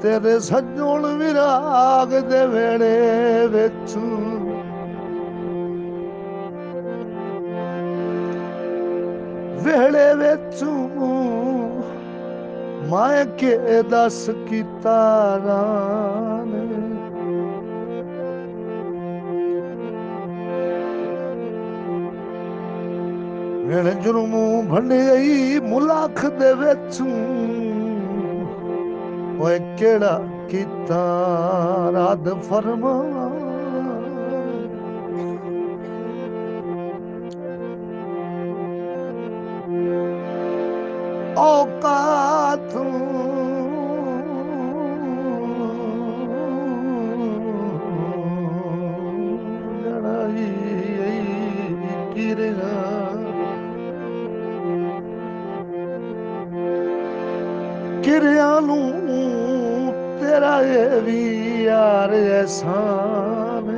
ਤੇਰੇ ਸੱਜਣ ਵਿਰਾਗ ਦੇ ਵੇਲੇ ਵਿੱਚ ਵੇਲੇ ਵਿੱਚ ਮੈਂ ਕੇ ਦੱਸ ਕੀਤਾ ਰਾਨੇ ਵੇਲੇ ਜੁਰਮ ਭੰਡਈ ਮੁਲਾਖ ਦੇ ਵਿੱਚ ਓਏ ਕਿਹੜਾ ਕੀਤਾ ਰੱਦ ਫਰਮਾਨ ਔਕਾਤ ਲੜਾਈ ਕਿਰਿਆ ਕਿਰਿਆ ਨੂੰ ਤੇਰਾ ਇਹ ਵੀ ਯਾਰ ਐਸਾਨ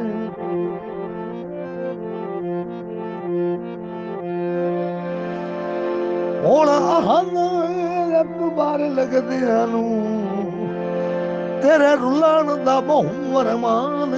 ਹੁਣ ਹਨ ਅਕਬਰ ਲੱਗਦਿਆਂ ਨੂੰ ਤੇਰੇ ਰੁਲਣ ਦਾ ਬਹੁ ਵਰਮਾਨ